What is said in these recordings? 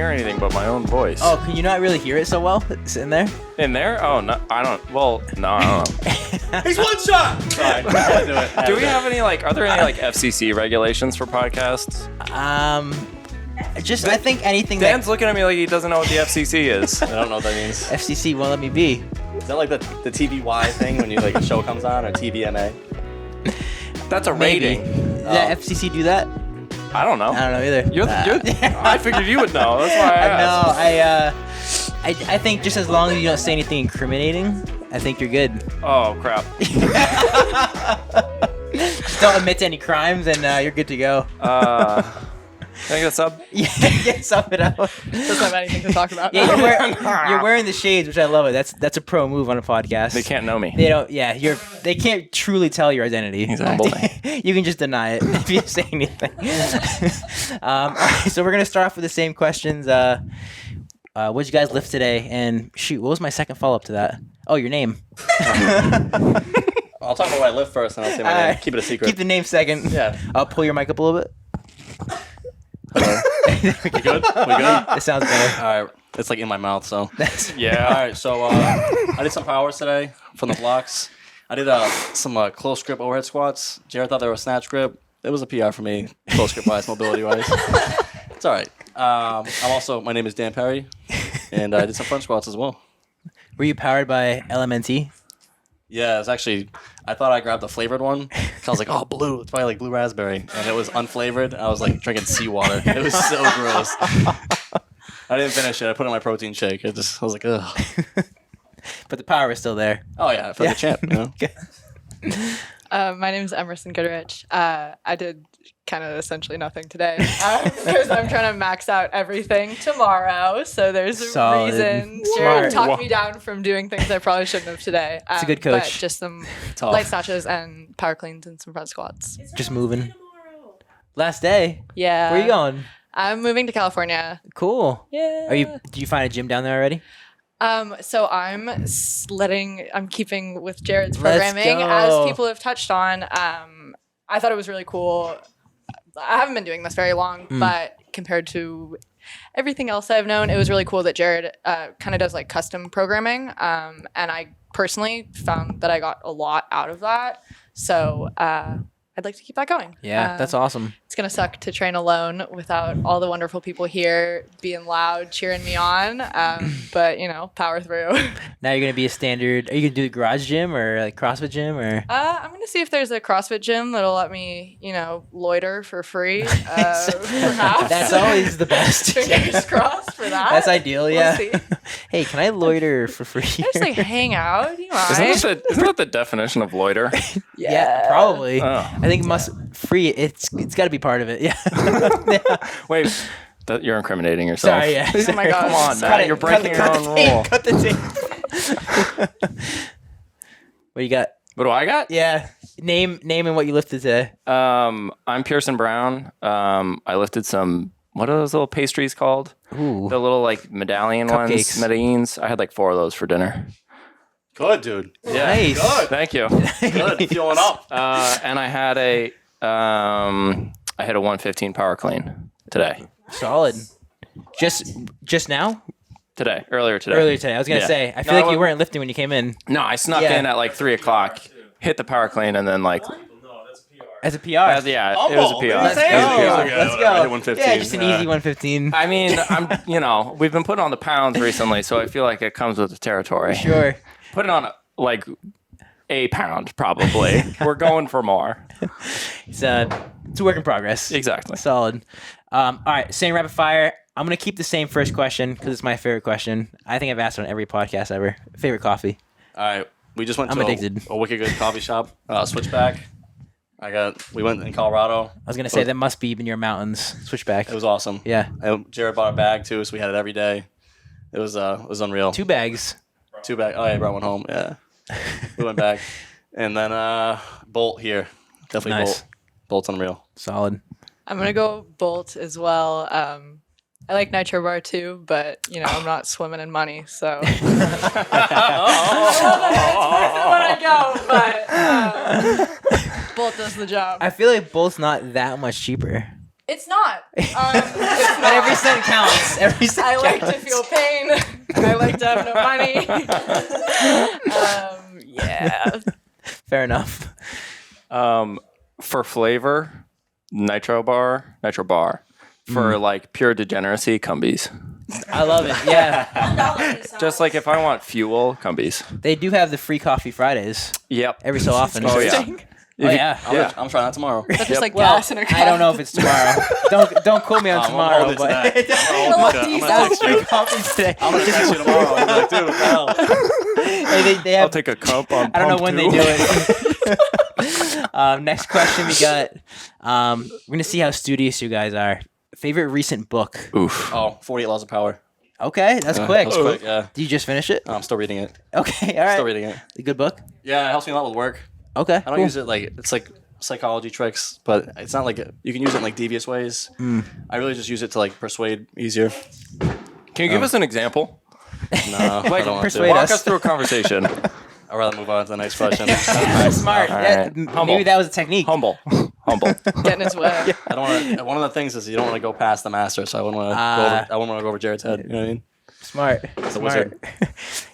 hear anything but my own voice. Oh, can you not really hear it so well? It's in there? In there? Oh, no, I don't. Well, no, I don't know. He's one shot! Sorry, I had to do it. Do we have any, like, are there any, like, FCC regulations for podcasts? I think anything Dan's looking at me like he doesn't know what the FCC is. I don't know what that means. FCC won't let me be. Is that like the TVY thing when you like a show comes on, or TVMA? That's a Maybe. rating. Did the FCC do that? I don't know. I don't know either. I figured you would know. That's why I asked. No, I think just as long as you don't say anything incriminating, I think you're good. Oh, crap. Just don't admit to any crimes, and you're good to go. Can I get a sub? Yeah, sub it out. Doesn't have anything to talk about. Yeah, you're wearing the shades, which I love it. That's a pro move on a podcast. They can't know me. They don't. Yeah, they can't truly tell your identity. Exactly. You can just deny it if you say anything. All right, so we're gonna start off with the same questions. What'd you guys lift today? And shoot, what was my second follow up to that? Oh, your name. I'll talk about what I lift first, and I'll say my name. Keep it a secret. Keep the name second. Yeah. I'll pull your mic up a little bit. Hello. We good? We good? It sounds better. All right. It's like in my mouth, so. Yeah. All right, so I did some powers today from the blocks. I did some close grip overhead squats. Jared thought they were snatch grip. It was a PR for me, close grip wise, mobility wise. It's all right. My name is Dan Perry, and I did some front squats as well. Were you powered by LMNT? Yeah, it's actually, I thought I grabbed the flavored one. I was like, oh, blue. It's probably like blue raspberry. And it was unflavored. I was like drinking seawater. It was so gross. I didn't finish it. I put it in my protein shake. I was like, ugh. But the power is still there. Oh, yeah. I feel like a champ, you know? My name is Emerson Goodrich. I did kind of essentially nothing today because I'm trying to max out everything tomorrow. So there's a Solid. reason. Smart. Jared talked me down from doing things I probably shouldn't have today. It's a good coach. But just some Tough. light snatches and power cleans and some front squats. Just moving. Last day. Yeah. Where are you going? I'm moving to California. Cool. Yeah. Did you find a gym down there already? So I'm keeping with Jared's Let's programming, go. as people have touched on. I thought it was really cool. I haven't been doing this very long, but compared to everything else I've known, it was really cool that Jared kind of does like custom programming. And I personally found that I got a lot out of that. So I'd like to keep that going. Yeah, that's awesome. It's going to suck to train alone without all the wonderful people here being loud, cheering me on. But, power through. Now you're going to be a standard. Are you going to do the garage gym or like CrossFit gym or? I'm going to see if there's a CrossFit gym that'll let me, loiter for free. Perhaps. That's always the best. Fingers crossed for that. That's ideal, yeah. We'll see. Hey, can I loiter for free? I just like hang out. You mind? Isn't that the definition of loiter? Yeah, probably. Oh. I think free. It's got to be part of it. Yeah. Wait, you're incriminating yourself. Sorry. Yeah. Oh my God. Come on, Sorry. Matt. You're breaking your own rule. Cut the tape. What you got? What do I got? Yeah. Name and what you lifted today. I'm Pearson Brown. I lifted some. What are those little pastries called? Ooh. The little like medallion Cupcakes. ones, medallions. I had like 4 of those for dinner. Good, dude. Yeah. Nice. Good. Thank you. Good. Feeling up. And I had a 115 power clean today. Solid. Just now? Earlier today. Earlier today. I was gonna Yeah. say. I feel No, like I you wa- weren't lifting when you came in. No, I snuck Yeah. in at like 3:00, hit the power clean, and then like, As a PR. yeah, it was a PR. Let's It go. was a PR. Let's I go. did 115. Yeah, just an easy 115. I mean, we've been putting on the pounds recently, so I feel like it comes with the territory. Sure. Put it on like a pound, probably. We're going for more. It's a work in progress. Exactly. Solid. All right, same rapid fire. I'm gonna keep the same first question because it's my favorite question. I think I've asked it on every podcast ever. Favorite coffee? All right. We just went I'm to addicted. a wicked good coffee shop, Switchback. We went in Colorado. I was gonna say that must be in your mountains. Switchback. It was awesome. Yeah. And Jared bought a bag too, so we had it every day. It was unreal. 2 bags. 2 bags. Oh, yeah, I brought one home. Yeah. We went back. And then Bolt here. Definitely Nice. Bolt. Bolt's unreal. Solid. I'm going to go Bolt as well. I like Nitro Bar too, but, I'm not swimming in money, so. I love it. It's worth it when I go, but Bolt does the job. I feel like Bolt's not that much cheaper. It's not. It's But not. every cent counts. Every cent I like counts. to feel pain. I like to have no money. Yeah. Fair enough. For flavor, Nitro Bar. For like pure degeneracy, Cumbies. I love it. Yeah. Just like if I want fuel, Cumbies. They do have the free coffee Fridays Yep. every so often. Oh yeah. Oh, yeah. I'm trying that tomorrow. That's just like Well, gas in a cup. I don't know if it's tomorrow. Don't quote me on I'm tomorrow, holding to but that. I'm Well, gonna that was text free you. coffee today. I'm gonna text you tomorrow. I'm like, dude, what the hell? Hey, they I'll have, take a cup on. I don't know pump when two. they do it. Next question we got. We're gonna see how studious you guys are. Favorite recent book? Oof. Oh, 48 Laws of Power. Okay, that's quick. That was quick, yeah. Did you just finish it? I'm still reading it. Okay, all right. Still reading it. A good book. Yeah, it helps me a lot with work. Okay, I don't use it like it's like psychology tricks, but it's not like you can use it in like devious ways. I really just use it to like persuade easier. Can you give us an example? No, I don't want persuade to. Walk us. us through a conversation. I'd rather move on to the next question. Smart. All Yeah, right. maybe Humble. that was a technique. Humble. Get in his way. I don't want to. One of the things is you don't want to go past the master, so I wouldn't want to. I wouldn't want to go over Jared's head. You know what I mean? Smart. a Smart. wizard.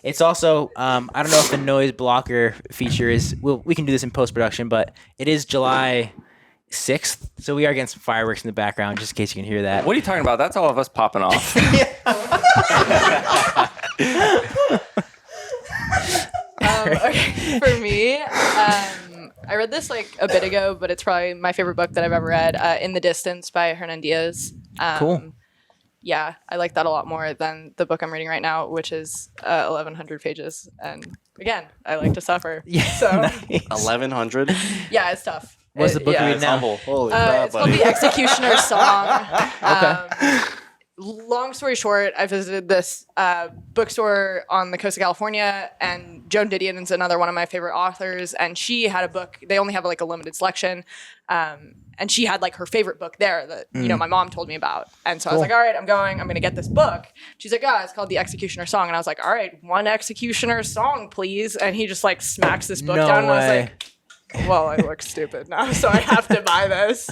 It's also I don't know if the noise blocker feature is. We can do this in post production, but it is July 6th, so we are getting some fireworks in the background, just in case you can hear that. What are you talking about? That's all of us popping off. Okay, for me, I read this like a bit ago, but it's probably my favorite book that I've ever read. In the Distance by Hernan Diaz. Cool. Yeah, I like that a lot more than the book I'm reading right now, which is 1,100 pages. And again, I like to suffer. Yeah. So 1100. yeah, it's tough. What's the book Yeah, you read it's now? humble. Holy crap, It's called buddy. The Executioner's Song. Okay. Long story short, I visited this bookstore on the coast of California, and Joan Didion is another one of my favorite authors, and she had a book. They only have like a limited selection, and she had like her favorite book there that my mom told me about. And so I was like, all right, I'm gonna get this book. She's like, it's called The Executioner's Song, and I was like, all right, one Executioner's Song, please. And he just like smacks this book No down, and I was way. like, well, I look stupid now, so I have to buy this.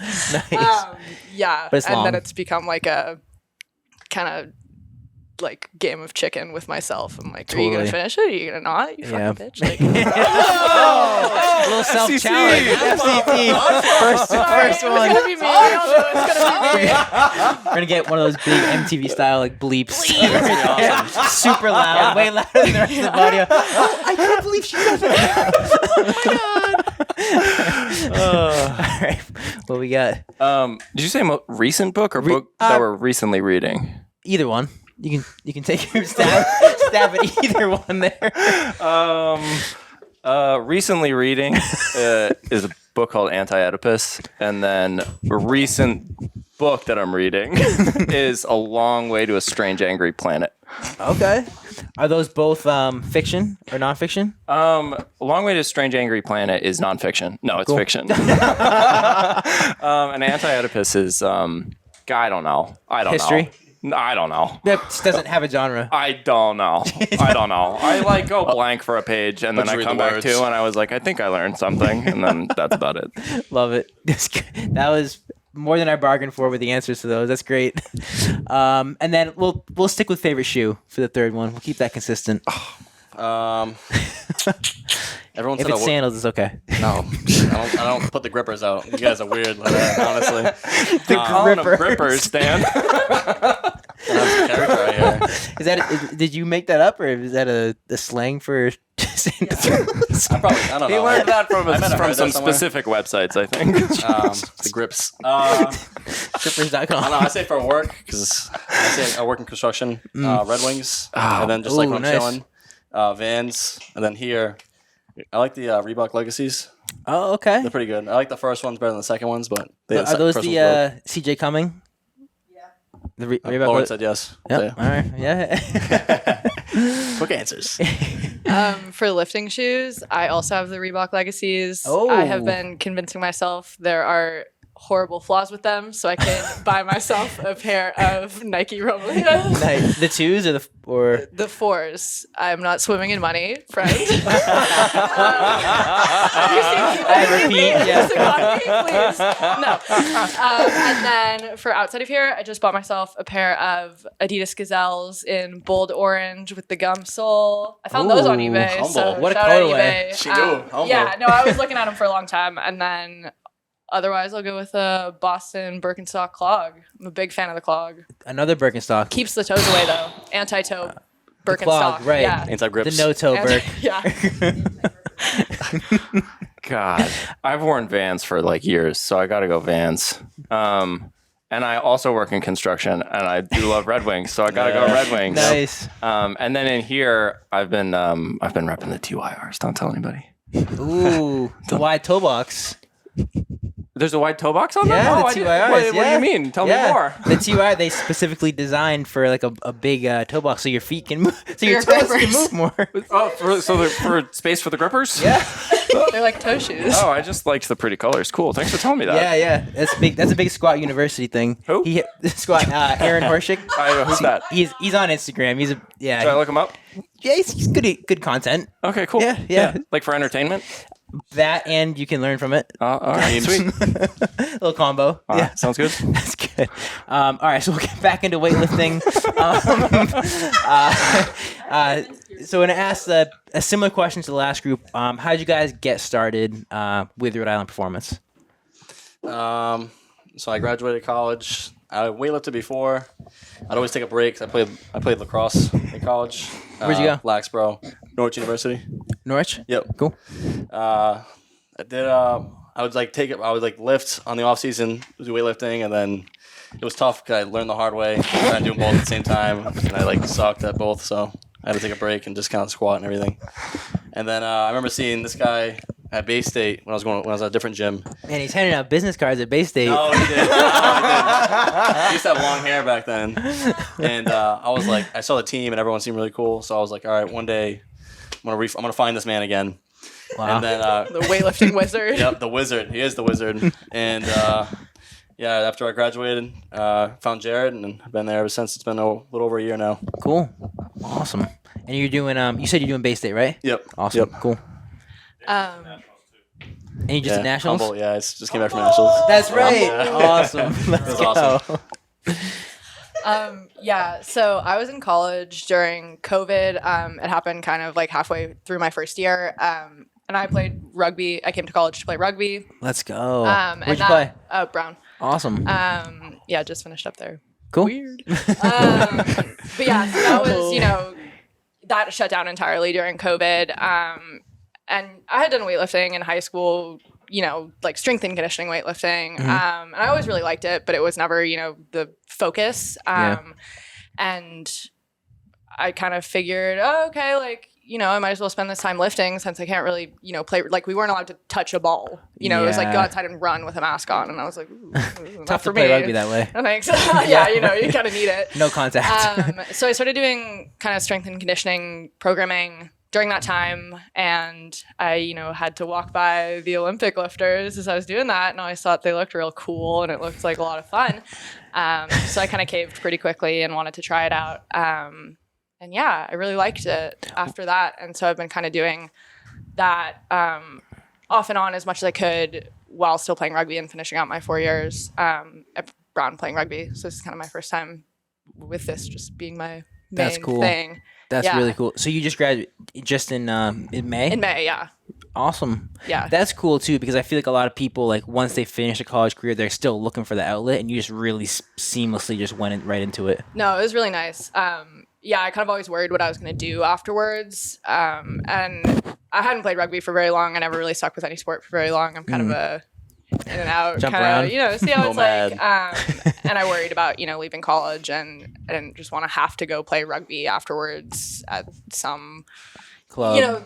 Nice. Yeah, But it's and long. then it's become like a kind of like game of chicken with myself. I'm like, are you Totally. gonna finish it? Are you gonna not? You Yeah. fucking bitch. Like, A little self-challenge. FCT. First it's one. gonna be me. We all know it's gonna be me. We're gonna get one of those big MTV style like bleeps. Super loud, way louder than the rest of the audio. Oh, I can't believe she said that. All right, what we got? Did you say recent book or book that we're recently reading? Either one. You can take your stab at either one there. Recently reading is a book called Anti-Oedipus, and then a recent book that I'm reading is A Long Way to a Strange Angry Planet. Okay. Are those both fiction or nonfiction? A Long Way to a Strange Angry Planet is nonfiction. No, it's fiction. And Anti-Oedipus is I don't know. History? I don't know. That just doesn't have a genre. I don't know. I like go blank for a page and then Let's I read come the back words. to and I was like, I think I learned something, and then that's about it. Love it. That was more than I bargained for with the answers to those. That's great. And then we'll stick with favorite shoe for the third one. We'll keep that consistent. Everyone If said it's sandals, it's okay. no. I don't put the grippers out. You guys are weird like that, honestly. Calling them grippers, Stan. That's a character right here. Did you make that up, or is that a slang for sandals? I don't He know. learned that from I might have from heard some that somewhere. specific websites, I think. The grips. Strippers.com. I say for work because I work in construction. Red Wings, and then just like Ooh, when I'm nice. chilling, Vans, and then here. I like the Reebok Legacies. Oh, okay. They're pretty good. I like the first ones better than the second ones, but Are those first the ones broke. CJ Cumming? Yeah. The Reebok. Lauren said yes. Yep. So, All right. Yeah. quick answers. For lifting shoes, I also have the Reebok Legacies. Oh. I have been convincing myself there are horrible flaws with them, so I can buy myself a pair of Nike Romaleos. Nice. The twos or The fours. I'm not swimming in money, friend. I repeat, This economy, please. No. And then for outside of here, I just bought myself a pair of Adidas Gazelles in bold orange with the gum sole. I found those on Ooh, eBay. humble. So What a shout out colorway. eBay. She knew. Humble. Yeah, no, I was looking at them for a long time, and then otherwise I'll go with a Boston Birkenstock clog. I'm a big fan of the clog. another Birkenstock. Keeps the toes away though. Anti-toe Birkenstock. clog, right. Yeah. The Anti-grips. no-toe Birk. Yeah. God, I've worn Vans for like years, so I got to go Vans. And I also work in construction, and I do love Red Wings, so I got to go Red Wings. Nice. And then in here, I've been repping the TYRs. Don't tell anybody. Ooh, the wide toe box. There's a wide toe box on Yeah, that? the I didn't- TYRs. What do you mean? Tell me more. The TYR they specifically designed for like a big toe box so your feet can move, so your your toes can grippers. move more. Oh, for space for the grippers? Yeah, They're like toe shoes. Oh, I just liked the pretty colors. Cool. Thanks for telling me that. yeah. That's big. That's a big squat university thing. Who? Squat? Aaron Horschik. Who's that? He's on Instagram. Should I look him up? He's good content. Okay, cool. Yeah. Like for entertainment? That and you can learn from it. All right, sweet. Little combo. All right, sounds good. That's good. All right, so we'll get back into weightlifting. So when I asked a similar question to the last group, how did you guys get started with Rhode Island Performance? So I graduated college. I weightlifted before. I'd always take a break. I played lacrosse in college. Where'd you go? Laxboro, Norwich University. Norwich? Yep. Cool. I did. I would lift on the off season, do weightlifting, and then it was tough because I learned the hard way. Trying to do them both at the same time, and I sucked at both, so I had to take a break and just kind of squat and everything. And then I remember seeing this guy at Bay State when I was at a different gym. Man, he's handing out business cards at Bay State. No, he did. He used to have long hair back then, and I was like, I saw the team and everyone seemed really cool, so I was like, all right, one day I'm gonna find this man again. Wow. And then The weightlifting wizard. yep, the wizard. He is the wizard. And yeah, after I graduated, found Jared, and I've been there ever since. It's been a little over a year now. Cool. Awesome. And you're doing, you said you're doing Bay State, right? Yep. Awesome. Yep. Cool. Um, And you just at Nationals? Humble. Yeah, I just came back from Nationals. That's right. Yeah. Awesome. Let's was go. awesome. yeah, so I was in college during COVID. It happened kind of like halfway through my first year. And I played rugby. I came to college to play rugby. Let's go. And Where'd you play? Brown. Awesome. Yeah, just finished up there. Cool. Weird. But yeah, so that was, that shut down entirely during COVID. And I had done weightlifting in high school, like strength and conditioning weightlifting. And I always really liked it, but it was never, the focus. And I kind of figured, okay, like, I might as well spend this time lifting since I can't really, play. Like, we weren't allowed to touch a ball. It was like go outside and run with a mask on. And I was like, ooh, not Tough for to play me. rugby that way. And thanks. Yeah, you kind of need it. No contact. So I started doing kind of strength and conditioning programming during that time, and I, had to walk by the Olympic lifters as I was doing that, and I always thought they looked real cool, and it looked like a lot of fun. So I kind of caved pretty quickly and wanted to try it out. And yeah, I really liked it after that, and so I've been kind of doing that off and on as much as I could while still playing rugby and finishing out my 4 years at Brown playing rugby. So this is kind of my first time with this just being my That's main cool. thing. That's yeah. really cool. So you just graduated just in May? In May, yeah. Awesome. Yeah. That's cool too, because I feel like a lot of people, like once they finish a college career, they're still looking for the outlet, and you just really seamlessly just went right into it. No, it was really nice. Yeah, I kind of always worried what I was going to do afterwards. And I hadn't played rugby for very long. I never really stuck with any sport for very long. I'm kind of a in and out, Jump kind of, around. See how it's Nomad. like. And I worried about, leaving college, and I didn't just want to have to go play rugby afterwards at some, Club.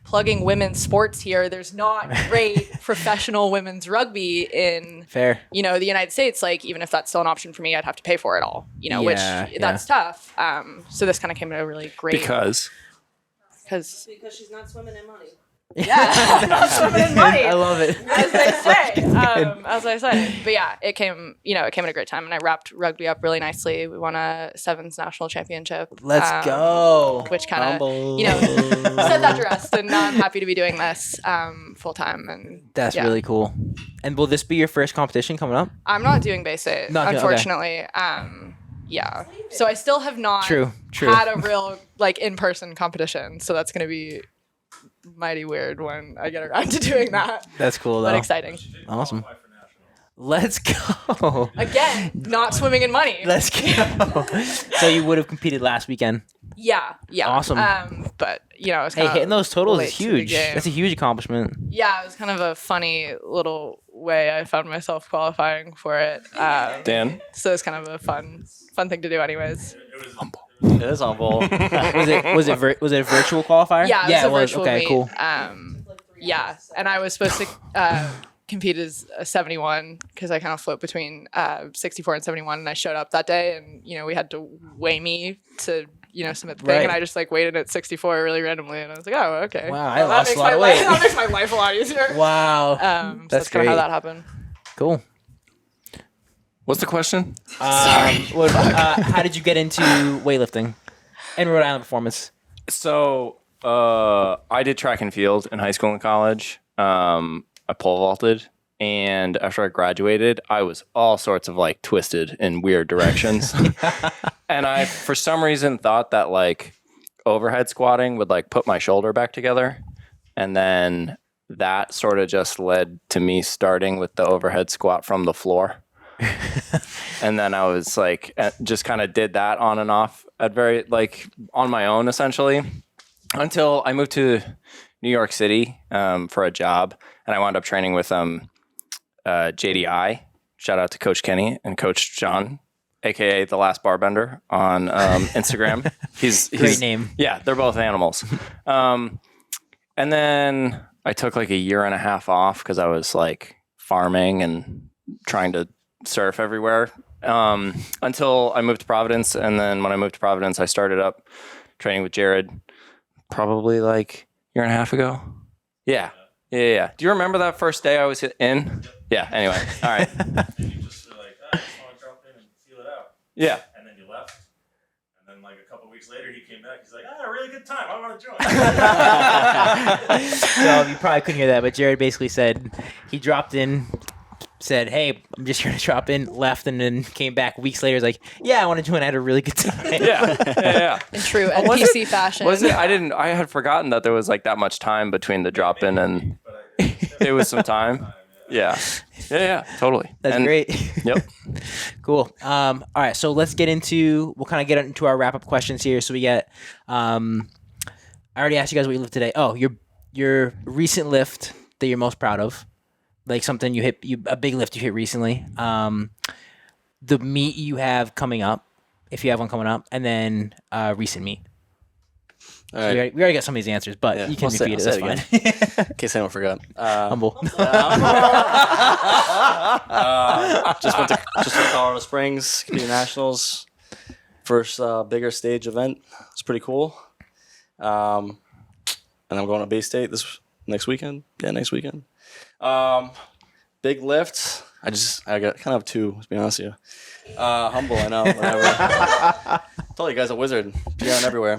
plugging women's sports here. There's not great professional women's rugby in Fair. the United States. Like, even if that's still an option for me, I'd have to pay for it all, which Yeah. that's tough. So this kind of came at a really great Because because Because she's not swimming in money. Yeah, not swimming in money. I love it. As they say, as I say. But yeah, it came at a great time, and I wrapped rugby up really nicely. We won a sevens national championship. Let's go. Which kind of, Humble. set that to rest. And now I'm happy to be doing this full time. And That's yeah. really cool. And will this be your first competition coming up? I'm not doing base eight, Not doing- okay. unfortunately. Yeah. So I still have not True. had a real in-person competition. So that's going to be mighty weird when I get around to doing that. That's cool, though. But exciting. Awesome. Let's go. Again, not swimming in money. Let's go. So you would have competed last weekend. Yeah. Awesome. But it's Hey, kinda hitting those totals late is to the huge. game. That's a huge accomplishment. Yeah, it was kind of a funny little way I found myself qualifying for it. Dan? So it's kind of a fun thing to do, anyways. It is humble. Was it a virtual qualifier? Yeah, it was a virtual Okay, meet. cool. Yeah, and I was supposed to compete as a 71 because I kind of float between 64 and 71, and I showed up that day, and we had to weigh me to submit the thing, Right. and I just weighed at 64 really randomly, and I was like, oh, okay. Wow, I That lost makes a lot my of life- weight. That makes my life a lot easier. Wow. So That's kind of how great. that happened. Cool. What's the question? How did you get into weightlifting and Rhode Island Performance? So I did track and field in high school and college. I pole vaulted. And after I graduated, I was all sorts of twisted in weird directions. And I, for some reason, thought that overhead squatting would put my shoulder back together. And then that sort of just led to me starting with the overhead squat from the floor. And then I was just kind of did that on and off at very on my own essentially until I moved to New York City for a job. And I wound up training with JDI. Shout out to Coach Kenny and Coach John, aka the Last Barbender on Instagram. He's Great name. Yeah, they're both animals. And then I took a year and a half off because I was farming and trying to surf everywhere until I moved to Providence. And then when I moved to Providence, I started up training with Jared probably a year and a half ago. Yeah. Do you remember that first day I was in? Yeah. Anyway. All right. You just were like, I just want to drop in and feel it out. Yeah. And then you left. And then a couple of weeks later, he came back. He's like, really good time. I want to join. So you probably couldn't hear that, but Jared basically said he dropped in, said, "Hey, I'm just here to drop in," left, and then came back weeks later. He's like, "Yeah, I want to join. I had a really good time." Yeah. In true was NPC fashion. Was it? I had forgotten that there was that much time between the drop in and it was some time. Yeah. Totally. That's great. Yep. Cool. All right, so we'll kind of get into our wrap up questions here. So we get, I already asked you guys what you lift today. Oh, your recent lift that you're most proud of, something you hit, a big lift you hit recently. The meet you have coming up, if you have one coming up, and then recent meet. All So right. we already got some of these answers, but Yeah, you can I'll say- repeat it. I'll That's say it fine. In case anyone forgot. Humble. Just went to Colorado Springs, competed nationals. First bigger stage event. It's pretty cool. And I'm going to Bay State next weekend. Yeah, next weekend. Big lift. I got kind of two, to be honest with you. Humble, I know. Whatever. Told you guys a wizard. PRing everywhere.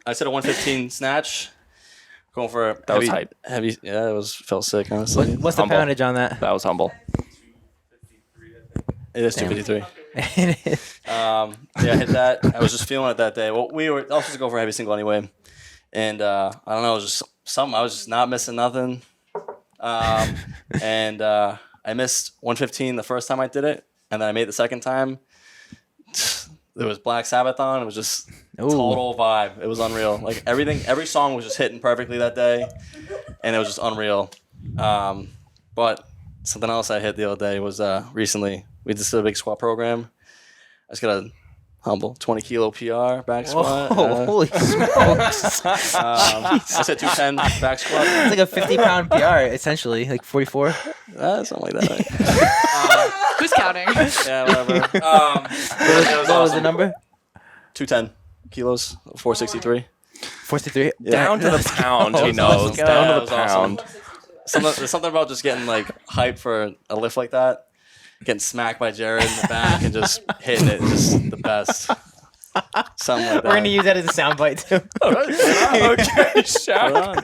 I said a 115 snatch. Going for a That was hype. heavy. Yeah, felt sick, honestly. What's the Humble. poundage on that? That was humble. It is 253. It is. Yeah, I hit that. I was just feeling it that day. Well, I was supposed to go for a heavy single anyway. And I don't know, it was just something. I was just not missing nothing. And I missed 115 the first time I did it. And then I made it the second time. There was Black Sabbath on. It was just total vibe. It was unreal. Every song was just hitting perfectly that day. And it was just unreal. But something else I hit the other day was recently, we just did a big squat program. I just got a humble 20 kilo PR back squat. Oh, holy smokes. I said 210 back squat. It's like a 50-pound PR, essentially, 44. Something like that. Right? Who's counting? Yeah, whatever. What was the number? 210 kilos, 463. 43. Down to the pound, he knows. go. Down to That the was awesome. pound. There's something about just getting like hyped for a lift like that, getting smacked by Jared in the back and just hitting it. Just the best. Something like that. We're gonna use that as a soundbite too. Okay, Shaq.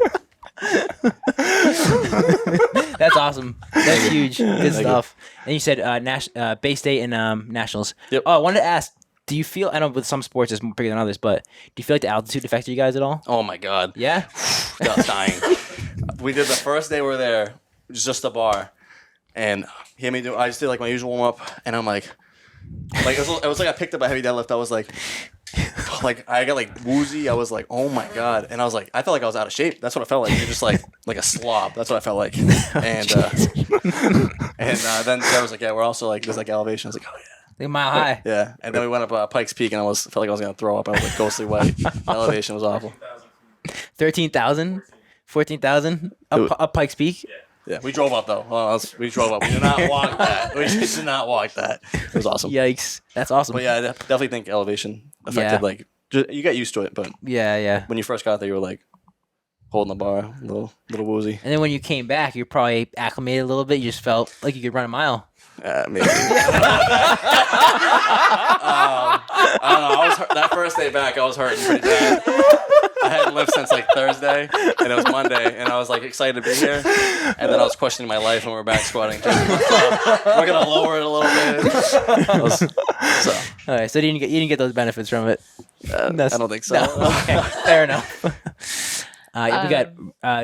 That's awesome. That's huge. Good stuff. And you said Bay State and Nationals. Yep. Oh, I wanted to ask. Do you feel? I know with some sports it's bigger than others, but do you feel like the altitude affected you guys at all? Oh my god. Yeah. I was dying. We did the first day we were there, it was just a bar, and he had me do. I just did like my usual warm up, and I'm like it was like I picked up a heavy deadlift. I was like I got like woozy. I was like, oh my god, and I was like, I felt like I was out of shape. That's what it felt like. You're just like a slob. That's what I felt like. And then Sarah was like, yeah, we're also like there's like elevation. I was like, oh yeah. Like a mile high. Yeah, and then we went up Pikes Peak, and felt like I was gonna throw up. I was like ghostly white. The elevation was awful. 13,000, 14,000 up Pikes Peak. Yeah, we drove up though. We drove up. We did not walk that. We did not walk that. It was awesome. Yikes, that's awesome. But yeah, I definitely think elevation affected. Yeah. Like you get used to it, but Yeah. when you first got there, you were like holding the bar, a little woozy. And then when you came back, you probably acclimated a little bit. You just felt like you could run a mile. Maybe. I don't know. I was that first day back. I was hurting pretty bad. I hadn't lived since like Thursday, and it was Monday, and I was like excited to be here. And then I was questioning my life, and we're back squatting. We're gonna lower it a little bit. All right, so you didn't get those benefits from it. I don't think so. No, okay, fair enough. We got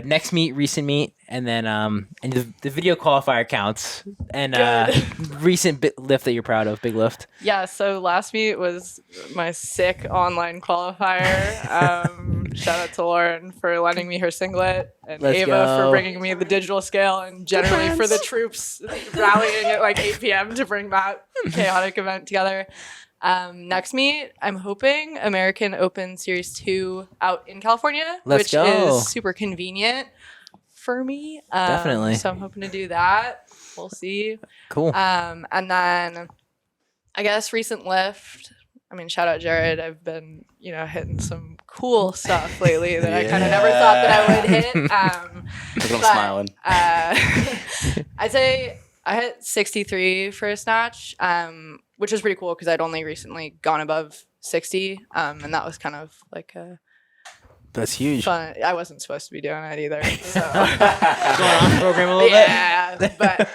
next meet, recent meet, and then and the video qualifier counts, and recent lift that you're proud of, big lift. Yeah, so last meet was my sick online qualifier. Shout out to Lauren for lending me her singlet, and Let's Ava go. for bringing me the digital scale, and generally for the troops rallying at like 8 p.m. to bring that chaotic event together. Next meet, I'm hoping American Open Series 2 out in California, Let's which go. is super convenient for me. Definitely. So I'm hoping to do that. We'll see. Cool. And then I guess recent lift. I mean, shout out Jared. I've been, hitting some cool stuff lately that I kind of never thought that I would hit. Look at him smiling. I'd say I hit 63 for a snatch, which was pretty cool because I'd only recently gone above 60, and that was kind of like a That's huge. fun. I wasn't supposed to be doing it either. So. Going off program a little Yeah, but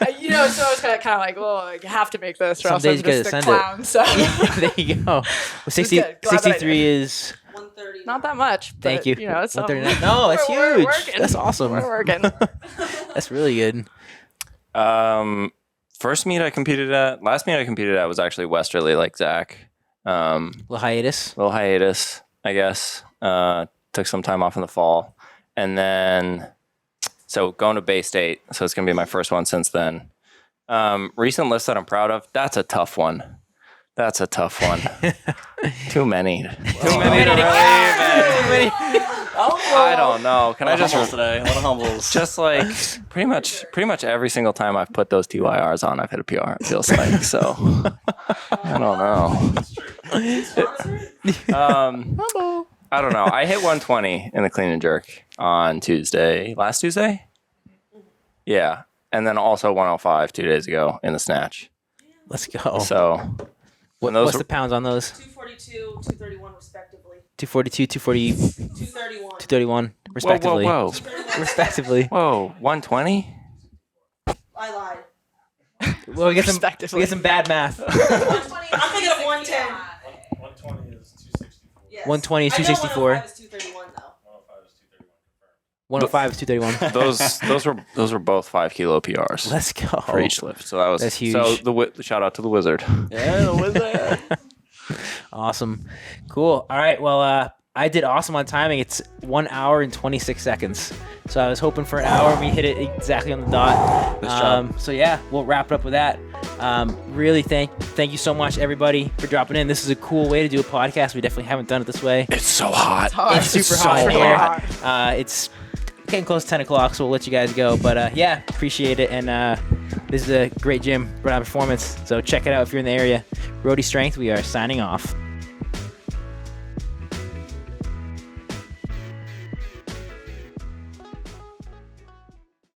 so I was kind of like, well, I have to make this, or Some else I'm days you gotta just a send clown. So bit. There you go. Well, 60, good. Glad that I 63 is. 130. not that much. But, Thank you. It's something. 139. No, that's We're huge. working. That's awesome. We're working. That's really good. First meet I competed at, last meet I competed at was actually Westerly, like Zach. Little hiatus. Little hiatus, I guess. Took some time off in the fall. And then, so going to Bay State. So it's going to be my first one since then. Recent lifts that I'm proud of. That's a tough one. Too many. Too many to really even. I don't know. Can I just today? A lot of humbles. just like pretty much every single time I've put those TYRs on, I've hit a PR. It feels like so. I don't know. I don't know. I hit 120 in the clean and jerk on last Tuesday. Yeah, and then also 105 2 days ago in the snatch. Let's go. So What's the pounds on those? 242, 231 respectively. 242, 240, 231. 231 respectively. Whoa. Respectively. Whoa, 120? I lied. Well, we get Respectively. some bad math. 120. I'm thinking of 110. 120 is 264. Yes. 120 is I know 264. 105 is 231 though. 105 is 231 confirmed. 105 is 231. Those were both 5 kilo PRs Let's go. for each lift. So That's huge. So the shout out to the Wizard. Yeah, the wizard. Awesome. Cool. All right. Well, I did awesome on timing. It's 1 hour and 26 seconds. So I was hoping for an hour. We hit it exactly on the dot. Nice job. So yeah, we'll wrap it up with that. Really thank you so much, everybody, for dropping in. This is a cool way to do a podcast. We definitely haven't done it this way. It's so hot. It's super so hot in hot. here. It's getting close to 10 o'clock, so we'll let you guys go. But yeah, appreciate it. And this is a great gym, Rhode Island Performance. So check it out if you're in the area. Rhody Strength, we are signing off.